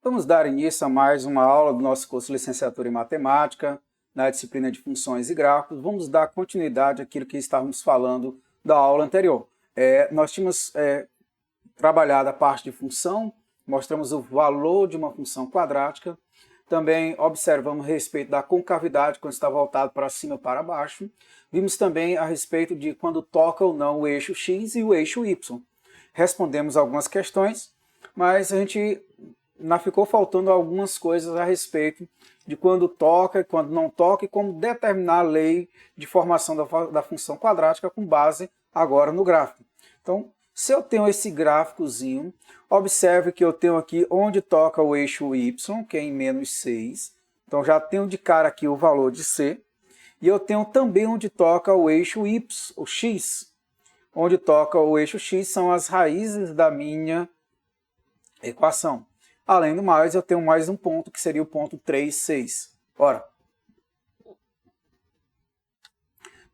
Vamos dar início a mais uma aula do nosso curso de Licenciatura em Matemática, na disciplina de Funções e Gráficos. Vamos dar continuidade àquilo que estávamos falando da aula anterior. Nós tínhamos trabalhado a parte de função, mostramos o valor de uma função quadrática, também observamos a respeito da concavidade quando está voltado para cima ou para baixo, vimos também a respeito de quando toca ou não o eixo X e o eixo Y. Respondemos algumas questões, mas a gente ficou faltando algumas coisas a respeito de quando toca e quando não toca e como determinar a lei de formação da função quadrática com base agora no gráfico. Então, se eu tenho esse gráficozinho, observe que eu tenho aqui onde toca o eixo Y, que é em menos 6. Então, já tenho de cara aqui o valor de C. E eu tenho também onde toca o eixo Y, o X. Onde toca o eixo X são as raízes da minha equação. Além do mais, eu tenho mais um ponto, que seria o ponto 3, 6. Ora,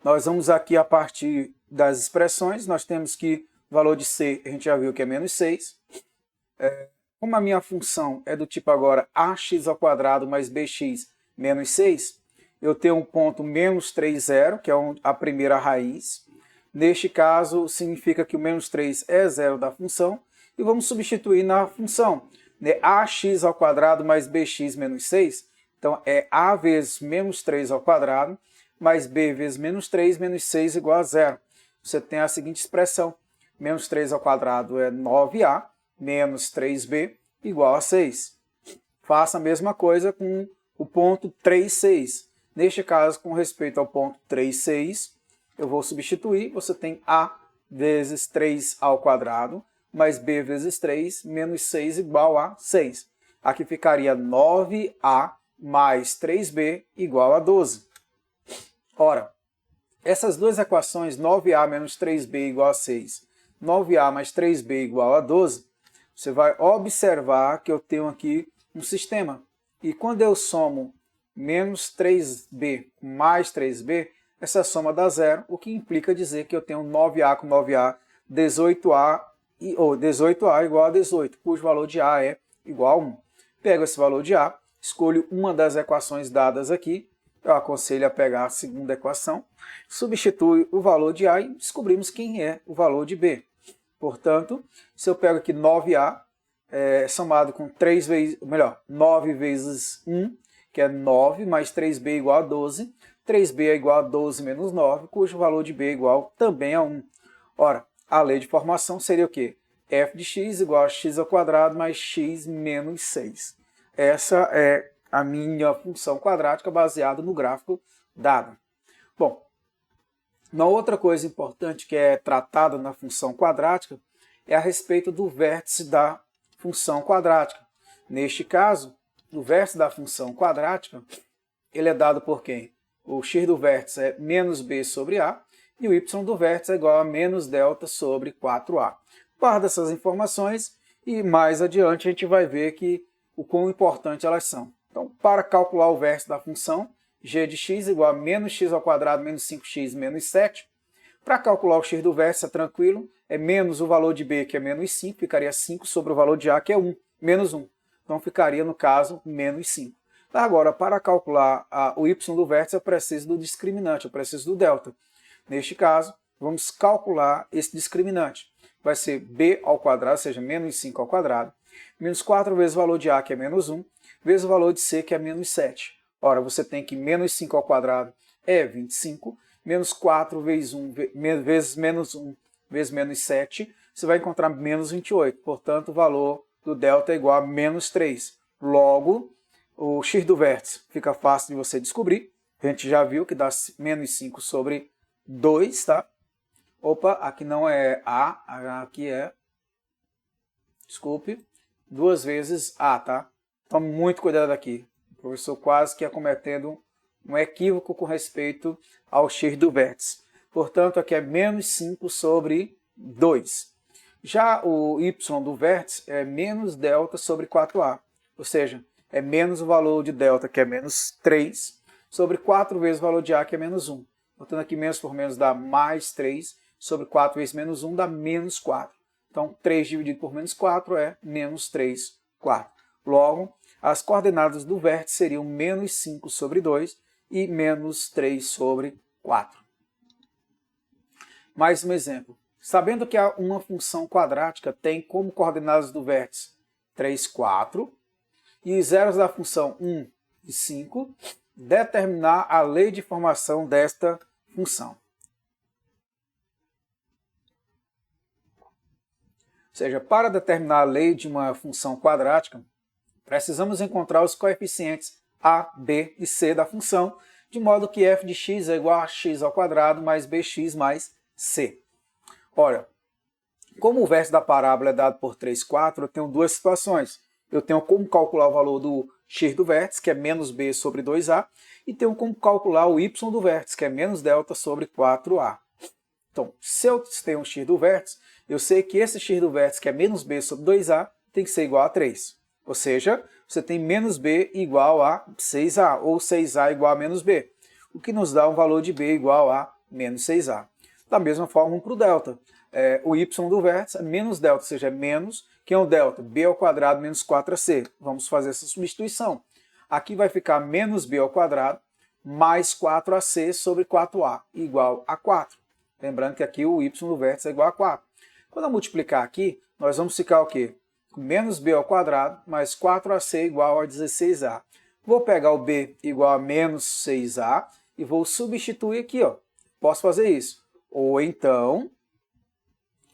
nós vamos aqui a partir das expressões, nós temos que o valor de C, a gente já viu que é menos 6. Como a minha função é do tipo agora ax² mais bx menos 6, eu tenho um ponto menos 3, 0, que é a primeira raiz. Neste caso, significa que o menos 3 é 0 da função. E vamos substituir na função. Ax² mais bx menos 6. Então, é a vezes menos 3 ao quadrado, mais b vezes menos 3 menos 6 igual a 0. Você tem a seguinte expressão. Menos 3 ao quadrado é 9a, menos 3b igual a 6. Faça a mesma coisa com o ponto 3, 6. Neste caso, com respeito ao ponto 3, 6, eu vou substituir. Você tem a vezes 3 ao quadrado, mais b vezes 3, menos 6 igual a 6. Aqui ficaria 9a mais 3b igual a 12. Ora, essas duas equações, 9a menos 3b igual a 6, 9a mais 3b igual a 12, você vai observar que eu tenho aqui um sistema. E quando eu somo menos 3b com mais 3b, essa soma dá zero, o que implica dizer que eu tenho 9a com 9a, 18a igual a 18, cujo valor de a é igual a 1. Pego esse valor de a, escolho uma das equações dadas aqui, eu aconselho a pegar a segunda equação, substitui o valor de a e descobrimos quem é o valor de b. Portanto, se eu pego aqui 9a, somado com 9 vezes 1, que é 9, mais 3b igual a 12, 3b é igual a 12 menos 9, cujo valor de b é igual também a 1. Ora, a lei de formação seria o quê? F de x igual a x² mais x menos 6. Essa é a minha função quadrática baseada no gráfico dado. Bom, uma outra coisa importante que é tratada na função quadrática é a respeito do vértice da função quadrática. Neste caso, o vértice da função quadrática, ele é dado por quem? O x do vértice é menos b sobre a e o y do vértice é igual a menos delta sobre 4a. Guarda essas informações e mais adiante a gente vai ver o quão importante elas são. Então, para calcular o vértice da função, g de x igual a menos x² menos 5x menos 7. Para calcular o x do vértice é tranquilo, é menos o valor de b, que é menos 5, ficaria 5 sobre o valor de a, que é 1, menos 1. Então ficaria, no caso, menos 5. Agora, para calcular o y do vértice, eu preciso do discriminante, eu preciso do delta. Neste caso, vamos calcular esse discriminante. Vai ser b ao quadrado, ou seja, menos 5 ao quadrado, menos 4 vezes o valor de a, que é menos 1, vezes o valor de c, que é menos 7. Ora, você tem que menos 5 ao quadrado é 25, menos 4 vezes 1 vezes menos 1 vezes menos 7, você vai encontrar menos 28. Portanto, o valor do delta é igual a menos 3. Logo, o x do vértice fica fácil de você descobrir. A gente já viu que dá menos 5 sobre 2, tá? Opa, aqui não é a, aqui é, desculpe, 2 vezes a, tá? Tome muito cuidado aqui. O professor quase que ia cometendo um equívoco com respeito ao x do vértice. Portanto, aqui é menos 5 sobre 2. Já o y do vértice é menos delta sobre 4a. Ou seja, é menos o valor de delta, que é menos 3, sobre 4 vezes o valor de a, que é menos 1. Portanto, aqui menos por menos dá mais 3, sobre 4 vezes menos 1 dá menos 4. Então, 3 dividido por menos 4 é menos 3 quartos. Logo, as coordenadas do vértice seriam menos 5 sobre 2 e menos 3 sobre 4. Mais um exemplo. Sabendo que uma função quadrática tem como coordenadas do vértice 3, 4 e os zeros da função 1 e 5, determinar a lei de formação desta função. Ou seja, para determinar a lei de uma função quadrática, precisamos encontrar os coeficientes a, b e c da função, de modo que f de x é igual a x ao quadrado mais bx mais c. Ora, como o vértice da parábola é dado por 3, 4, eu tenho duas situações. Eu tenho como calcular o valor do x do vértice, que é menos b sobre 2a, e tenho como calcular o y do vértice, que é menos delta sobre 4a. Então, se eu tenho um x do vértice, eu sei que esse x do vértice, que é menos b sobre 2a, tem que ser igual a 3. Ou seja, você tem menos b igual a 6a, ou 6a igual a menos b, o que nos dá um valor de b igual a menos 6a. Da mesma forma, para o delta. O y do vértice é menos delta, ou seja, é menos, que é o delta? B ao quadrado menos 4ac. Vamos fazer essa substituição. Aqui vai ficar menos b ao quadrado mais 4ac sobre 4a, igual a 4. Lembrando que aqui o y do vértice é igual a 4. Quando eu multiplicar aqui, nós vamos ficar o quê? Menos b ao quadrado mais 4ac igual a 16a. Vou pegar o b igual a menos 6a e vou substituir aqui. Ó. Posso fazer isso. Ou então,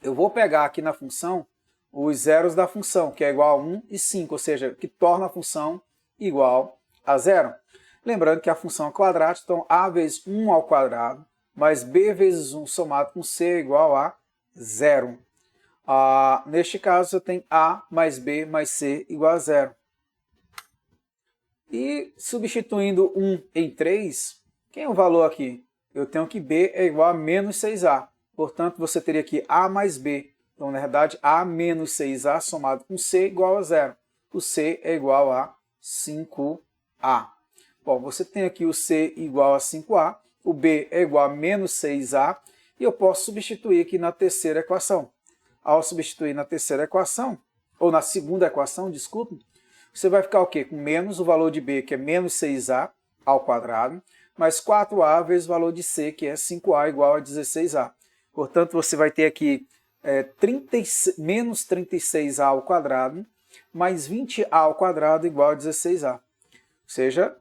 eu vou pegar aqui na função os zeros da função, que é igual a 1 e 5, ou seja, que torna a função igual a zero. Lembrando que a função é quadrática, então a vezes 1 ao quadrado mais b vezes 1 somado com c é igual a zero. Neste caso, eu tenho a mais b mais c igual a zero. E substituindo 1 em 3, quem é o valor aqui? Eu tenho que b é igual a menos 6a. Portanto, você teria aqui a mais b. Então, na verdade, a menos 6a somado com c é igual a zero. O c é igual a 5a. Bom, você tem aqui o c igual a 5a, o b é igual a menos 6a, e eu posso substituir aqui na terceira equação. Ao substituir na terceira equação, ou na segunda equação, desculpe, você vai ficar o quê? Com menos o valor de b, que é menos 6a ao quadrado, mais 4a vezes o valor de c, que é 5a igual a 16a. Portanto, você vai ter aqui menos 36a ao quadrado, mais 20a ao quadrado igual a 16a. Ou seja,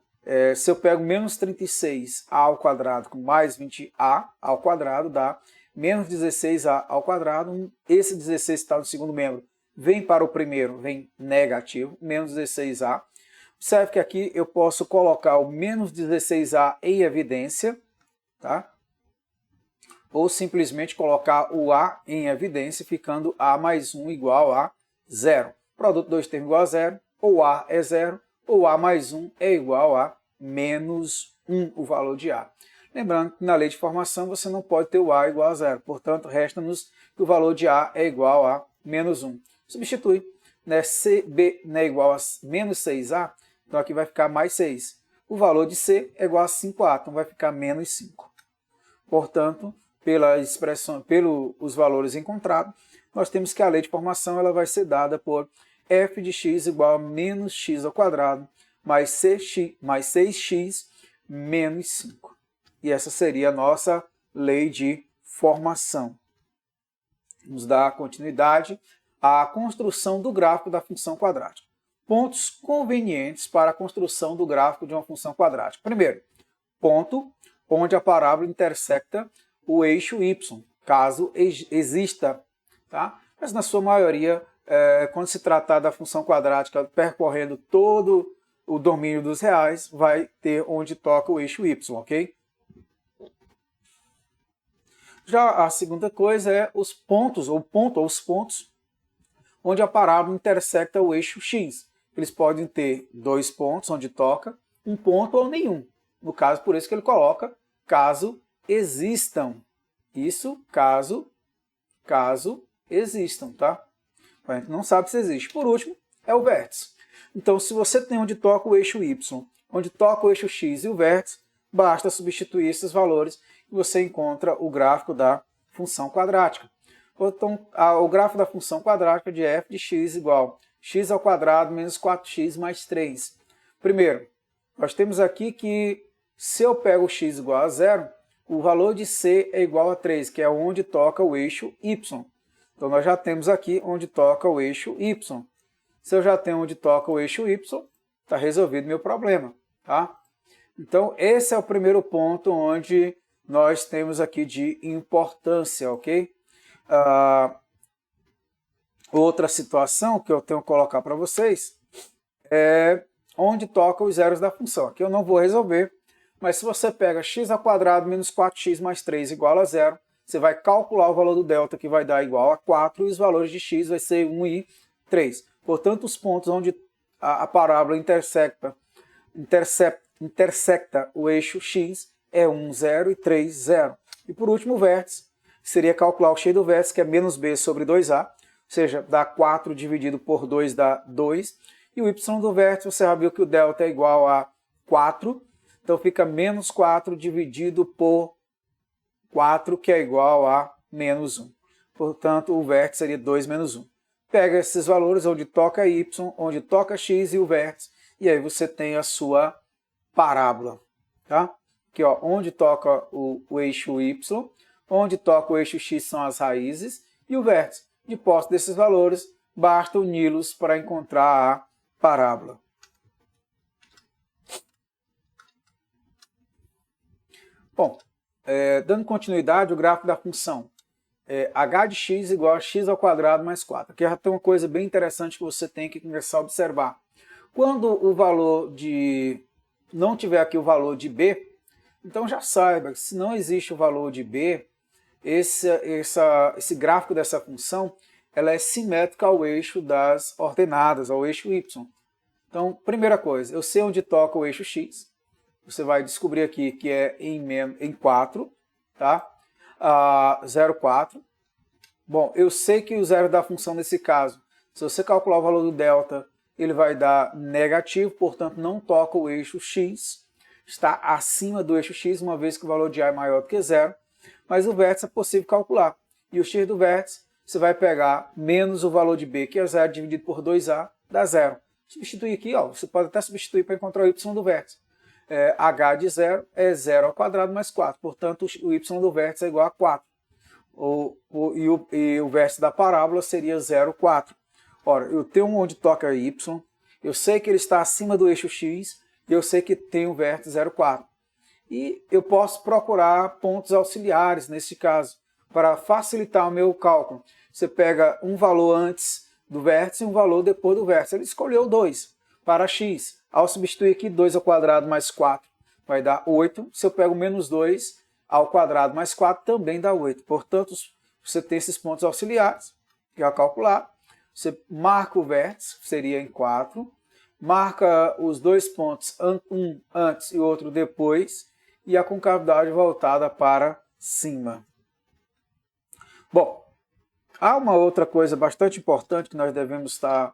se eu pego menos 36a ao quadrado com mais 20a ao quadrado, dá menos 16a ao quadrado. Esse 16 está no segundo membro, vem para o primeiro, vem negativo, menos 16a. Observe que aqui eu posso colocar o menos 16a em evidência, tá? Ou simplesmente colocar o a em evidência, ficando a mais 1 igual a zero. Produto 2 termos igual a zero, ou a é zero, ou a mais 1 é igual a menos 1, o valor de a. Lembrando que na lei de formação você não pode ter o a igual a zero, portanto, resta-nos que o valor de a é igual a menos 1. Substitui, né? CB é igual a menos 6a, então aqui vai ficar mais 6. O valor de C é igual a 5a, então vai ficar menos 5. Portanto, pela expressão, pelos valores encontrados, nós temos que a lei de formação ela vai ser dada por f de x igual a menos x ao quadrado mais 6x menos 5. E essa seria a nossa lei de formação. Vamos dar continuidade à construção do gráfico da função quadrática. Pontos convenientes para a construção do gráfico de uma função quadrática. Primeiro, ponto onde a parábola intersecta o eixo y, caso exista. Tá? Mas na sua maioria, quando se tratar da função quadrática percorrendo todo o domínio dos reais, vai ter onde toca o eixo y, ok? Já a segunda coisa é os pontos, ou os pontos, onde a parábola intersecta o eixo x. Eles podem ter dois pontos onde toca, um ponto ou nenhum. No caso, por isso que ele coloca caso existam. Isso, caso existam, tá? A gente não sabe se existe. Por último, é o vértice. Então, se você tem onde toca o eixo y, onde toca o eixo x e o vértice, basta substituir esses valores e você encontra o gráfico da função quadrática. Então, o gráfico da função quadrática de f de x igual x ao quadrado menos 4x mais 3. Primeiro, nós temos aqui que se eu pego x igual a zero, o valor de c é igual a 3, que é onde toca o eixo y. Então nós já temos aqui onde toca o eixo y. Se eu já tenho onde toca o eixo y, está resolvido meu problema. Tá? Então esse é o primeiro ponto onde nós temos aqui de importância, ok? Outra situação que eu tenho que colocar para vocês é onde toca os zeros da função. Aqui eu não vou resolver, mas se você pega x ao quadrado menos 4x mais 3 igual a zero, você vai calcular o valor do delta, que vai dar igual a 4, e os valores de x vai ser 1 e 3. Portanto, os pontos onde a parábola intersecta o eixo x é 1, 0 e 3, 0. E por último, o vértice, seria calcular o x do vértice, que é menos b sobre 2a, ou seja, dá 4 dividido por 2 dá 2. E o y do vértice, você já viu que o delta é igual a 4, então fica menos 4 dividido por 4, que é igual a menos 1. Portanto, o vértice seria 2 menos 1. Pega esses valores onde toca y, onde toca x e o vértice, e aí você tem a sua parábola. Tá? Aqui, ó, onde toca o eixo y, onde toca o eixo x são as raízes, e o vértice. De posse desses valores, basta uni-los para encontrar a parábola. Bom, dando continuidade, o gráfico da função h de x igual a x ao quadrado mais 4. Aqui já tem uma coisa bem interessante que você tem que começar a observar. Quando o valor de... não tiver aqui o valor de b, então já saiba que se não existe o valor de b, esse gráfico dessa função ela é simétrica ao eixo das ordenadas, ao eixo y. Então, primeira coisa, eu sei onde toca o eixo x. Você vai descobrir aqui que é em 4, tá? 0,4. Bom, eu sei que o zero da função nesse caso, se você calcular o valor do delta, ele vai dar negativo, portanto não toca o eixo x, está acima do eixo x, uma vez que o valor de a é maior do que zero, mas o vértice é possível calcular. E o x do vértice, você vai pegar menos o valor de b, que é 0, dividido por 2a, dá 0. Substituir aqui, ó, você pode até substituir para encontrar o y do vértice. H de 0 é 0 ao quadrado mais 4, portanto o y do vértice é igual a 4. E o vértice da parábola seria 0,4. Ora, eu tenho onde toca y, eu sei que ele está acima do eixo x, e eu sei que tem o vértice 0,4. E eu posso procurar pontos auxiliares nesse caso, para facilitar o meu cálculo. Você pega um valor antes do vértice e um valor depois do vértice. Ele escolheu 2 para x. Ao substituir aqui 2 ao quadrado mais 4 vai dar 8. Se eu pego menos 2 ao quadrado mais 4 também dá 8. Portanto, você tem esses pontos auxiliares, que é calcular. Você marca o vértice, seria em 4. Marca os dois pontos, um antes e outro depois. E a concavidade voltada para cima. Bom, há uma outra coisa bastante importante que nós devemos estar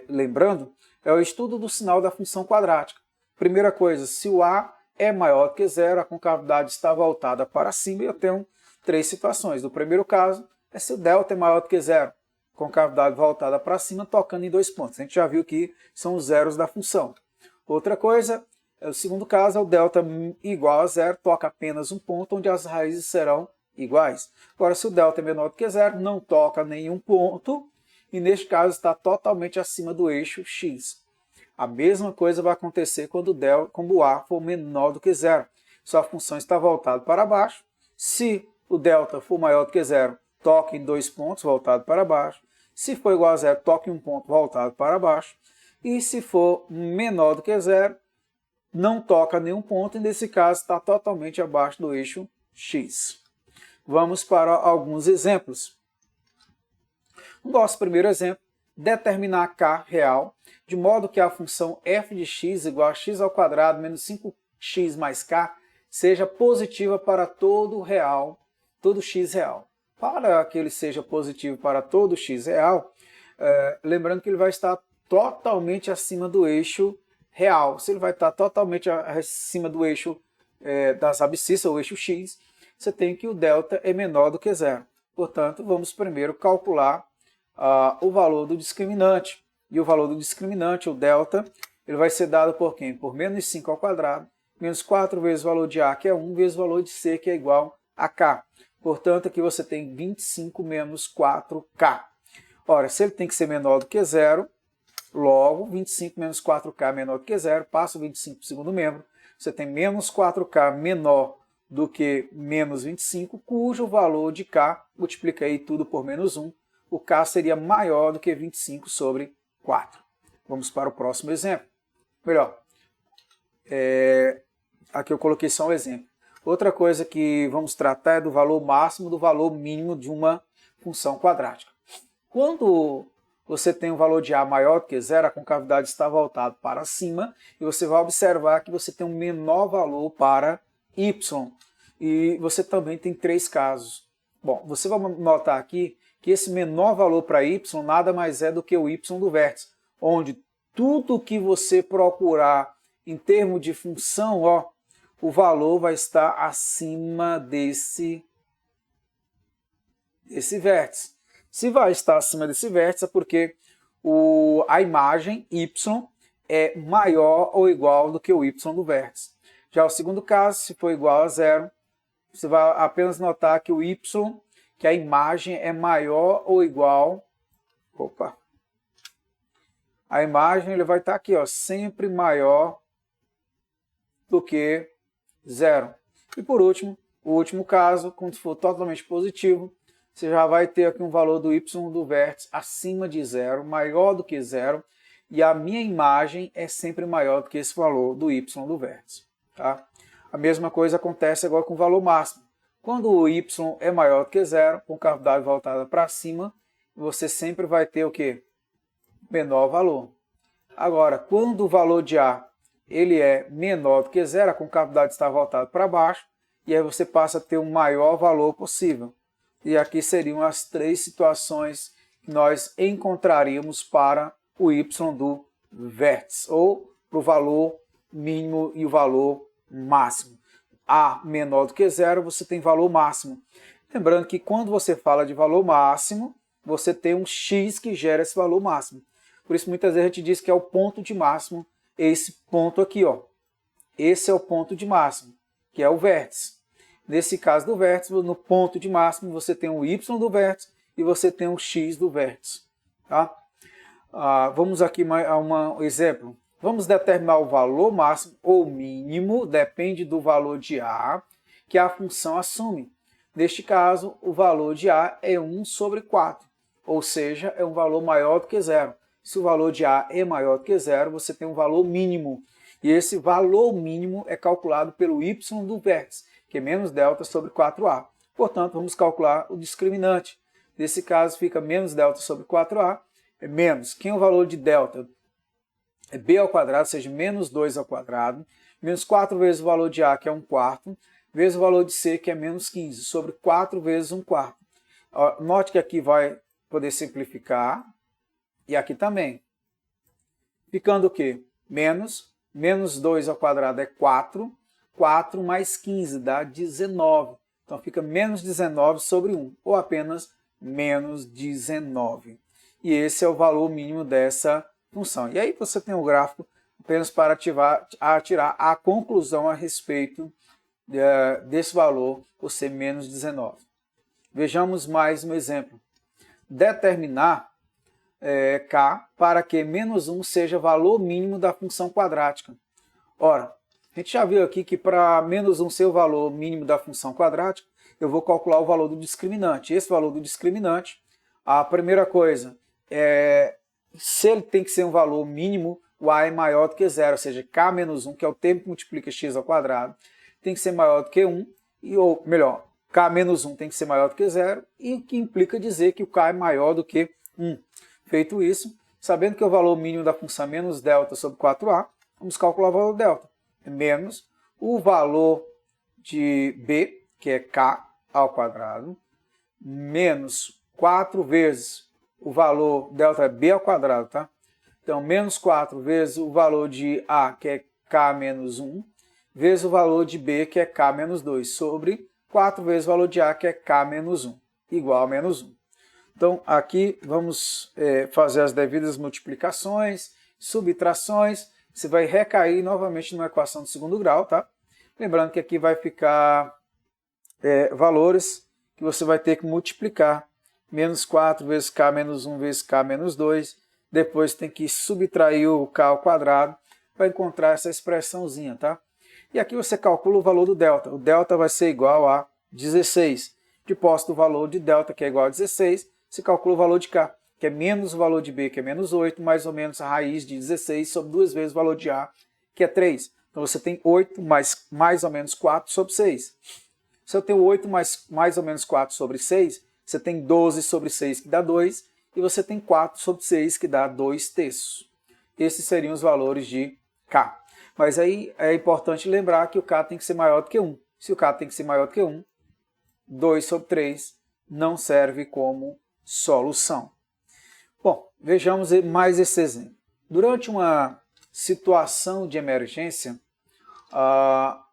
lembrando, é o estudo do sinal da função quadrática. Primeira coisa, se o a é maior do que zero, a concavidade está voltada para cima, e eu tenho 3 situações. No primeiro caso, é se o delta é maior do que zero, concavidade voltada para cima, tocando em 2 pontos. A gente já viu que são os zeros da função. Outra coisa, o segundo caso, é o delta igual a zero, toca apenas um ponto, onde as raízes serão iguais. Agora, se o delta é menor do que zero, não toca nenhum ponto, e neste caso está totalmente acima do eixo x. A mesma coisa vai acontecer quando o a for menor do que zero. Sua função está voltada para baixo. Se o delta for maior do que zero, toque em 2 pontos, voltado para baixo. Se for igual a zero, toque em um ponto, voltado para baixo. E se for menor do que zero, não toca nenhum ponto, e nesse caso está totalmente abaixo do eixo x. Vamos para alguns exemplos. No nosso primeiro exemplo, determinar k real, de modo que a função f de x igual a x ao quadrado menos 5x mais k seja positiva para todo x real. Para que ele seja positivo para todo x real, lembrando que ele vai estar totalmente acima do eixo real. Se ele vai estar totalmente acima do eixo das abscissas, o eixo x, você tem que o delta é menor do que zero. Portanto, vamos primeiro calcular o valor do discriminante. E o valor do discriminante, o delta, ele vai ser dado por quem? Por menos 5 ao quadrado, menos 4 vezes o valor de A, que é 1, vezes o valor de C, que é igual a K. Portanto, aqui você tem 25 menos 4K. Ora, se ele tem que ser menor do que zero, logo, 25 menos 4K é menor do que zero, passa o 25 para o segundo membro, você tem menos 4K menor do que menos 25, cujo valor de K, multiplica aí tudo por menos 1, o K seria maior do que 25 sobre 4. Vamos para o próximo exemplo. Melhor, aqui eu coloquei só um exemplo. Outra coisa que vamos tratar é do valor máximo do valor mínimo de uma função quadrática. Quando você tem um valor de A maior do que zero, a concavidade está voltada para cima e você vai observar que você tem um menor valor para Y. E você também tem 3 casos. Bom, você vai notar aqui que esse menor valor para Y nada mais é do que o Y do vértice, onde tudo que você procurar em termos de função, ó, o valor vai estar acima desse vértice. Se vai estar acima desse vértice é porque a imagem y é maior ou igual do que o y do vértice. Já o segundo caso, se for igual a zero, você vai apenas notar que o y, que a imagem é maior ou igual... A imagem ele vai estar aqui, ó, sempre maior do que zero. E por último, o último caso, quando for totalmente positivo, você já vai ter aqui um valor do y do vértice acima de zero, maior do que zero, e a minha imagem é sempre maior do que esse valor do y do vértice. Tá? A mesma coisa acontece agora com o valor máximo. Quando o y é maior do que zero, com concavidade voltada para cima, você sempre vai ter o quê? Menor valor. Agora, quando o valor de A ele é menor do que zero, a concavidade está voltada para baixo, e aí você passa a ter o maior valor possível. E aqui seriam as 3 situações que nós encontraríamos para o y do vértice, ou para o valor mínimo e o valor máximo. A menor do que zero, você tem valor máximo. Lembrando que quando você fala de valor máximo, você tem um x que gera esse valor máximo. Por isso, muitas vezes a gente diz que é o ponto de máximo, esse ponto aqui, ó. Esse é o ponto de máximo, que é o vértice. Nesse caso do vértice, no ponto de máximo, você tem o y do vértice e você tem o x do vértice. Tá? Vamos aqui a um exemplo. Vamos determinar o valor máximo ou mínimo, depende do valor de A, que a função assume. Neste caso, o valor de A é 1 sobre 4, ou seja, é um valor maior do que zero. Se o valor de A é maior do que zero, você tem um valor mínimo. E esse valor mínimo é calculado pelo y do vértice, que é menos delta sobre 4A. Portanto, vamos calcular o discriminante. Nesse caso, fica menos delta sobre 4A, é menos. Quem é o valor de delta? É b ao quadrado, ou seja, menos 2 ao quadrado, menos 4 vezes o valor de A, que é 1/4, vezes o valor de C, que é menos 15, sobre 4 vezes 1/4. Note que aqui vai poder simplificar, e aqui também. Ficando o quê? Menos 2 ao quadrado é 4, 4 mais 15 dá 19. Então fica menos 19 sobre 1, ou apenas menos 19. E esse é o valor mínimo dessa função. E aí você tem o gráfico apenas para tirar a conclusão a respeito desse valor por ser menos 19. Vejamos mais um exemplo. Determinar K para que menos 1 seja valor mínimo da função quadrática. Ora, a gente já viu aqui que para menos 1 ser o valor mínimo da função quadrática, eu vou calcular o valor do discriminante. Esse valor do discriminante, a primeira coisa, se ele tem que ser um valor mínimo, o A é maior do que zero, ou seja, K menos 1, que é o termo que multiplica x ao quadrado, tem que ser maior do que 1, ou melhor, K menos 1 tem que ser maior do que zero, e o que implica dizer que o K é maior do que 1. Feito isso, sabendo que o valor mínimo da função é menos delta sobre 4A, vamos calcular o valor delta. É menos o valor de B, que é K ao quadrado, menos 4 vezes o valor delta é B ao quadrado, tá? Então, menos 4 vezes o valor de A, que é K menos 1, vezes o valor de B, que é K menos 2, sobre 4 vezes o valor de A, que é K menos 1, igual a menos 1. Então, aqui vamos fazer as devidas multiplicações, subtrações. Você vai recair novamente numa equação de segundo grau, tá? Lembrando que aqui vai ficar valores que você vai ter que multiplicar. Menos 4 vezes k menos 1 vezes k menos 2. Depois tem que subtrair o k ao quadrado para encontrar essa expressãozinha, tá? E aqui você calcula o valor do delta. O delta vai ser igual a 16. Deposto o valor de delta, que é igual a 16, se calcula o valor de k, que é menos o valor de b, que é menos 8, mais ou menos a raiz de 16 sobre 2 vezes o valor de a, que é 3. Então você tem 8 mais ou menos 4 sobre 6. Se eu tenho 8 mais ou menos 4 sobre 6, você tem 12 sobre 6, que dá 2, e você tem 4 sobre 6, que dá 2 terços. Esses seriam os valores de k. Mas aí é importante lembrar que o k tem que ser maior do que 1. Se o k tem que ser maior do que 1, 2 sobre 3 não serve como solução. Bom, vejamos mais esse exemplo. Durante uma situação de emergência,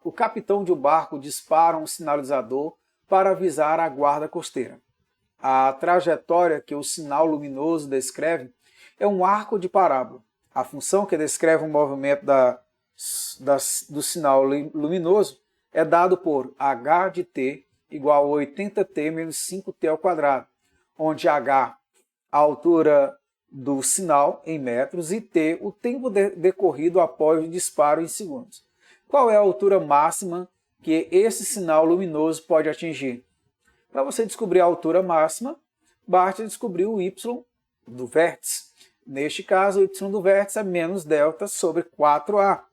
o capitão de um barco dispara um sinalizador para avisar a guarda costeira. A trajetória que o sinal luminoso descreve é um arco de parábola. A função que descreve o movimento do sinal luminoso é dado por h de t igual a 80t menos 5t ao quadrado, onde h a altura do sinal em metros e t o tempo decorrido após o disparo em segundos. Qual é a altura máxima que esse sinal luminoso pode atingir? Para você descobrir a altura máxima, basta descobrir o y do vértice. Neste caso, o y do vértice é menos delta sobre 4a.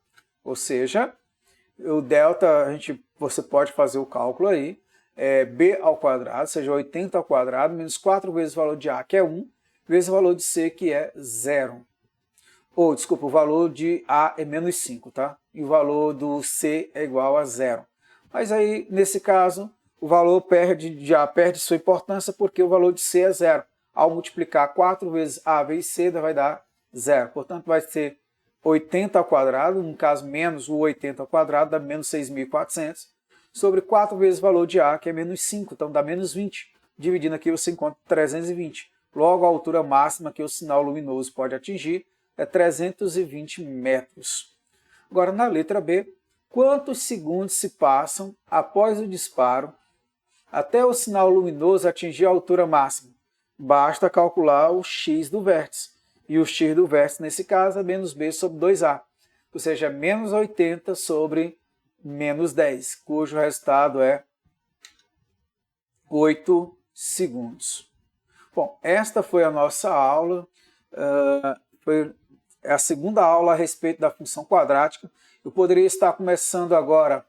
Ou seja, o delta, você pode fazer o cálculo aí, é b ao quadrado, ou seja, 80 ao quadrado, menos 4 vezes o valor de a, que é 1, vezes o valor de c, que é 0. Ou, desculpa, o valor de a é menos 5, tá? E o valor do c é igual a 0. Mas aí, nesse caso, o valor já perde sua importância porque o valor de c é 0. Ao multiplicar 4 vezes a vezes c, vai dar 0. Portanto, vai ser 80 ao quadrado, no caso, menos o 80 ao quadrado, dá menos 6.400, sobre 4 vezes o valor de a, que é menos 5, então dá menos 20. Dividindo aqui, você encontra 320. Logo, a altura máxima que o sinal luminoso pode atingir é 320 metros. Agora, na letra B, quantos segundos se passam após o disparo até o sinal luminoso atingir a altura máxima? Basta calcular o x do vértice. E o x do vértice, nesse caso, é menos b sobre 2a. Ou seja, menos 80 sobre menos 10, cujo resultado é 8 segundos. Bom, esta foi a nossa aula. Foi a segunda aula a respeito da função quadrática. Eu poderia estar começando agora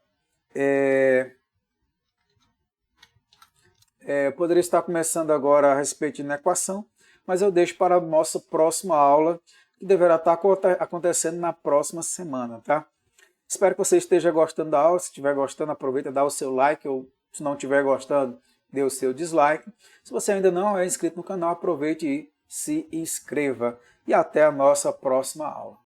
a respeito de uma equação, mas eu deixo para a nossa próxima aula, que deverá estar acontecendo na próxima semana, tá? Espero que você esteja gostando da aula. Se estiver gostando, aproveita e dá o seu like, ou se não estiver gostando, dê o seu dislike. Se você ainda não é inscrito no canal, aproveite e se inscreva. E até a nossa próxima aula.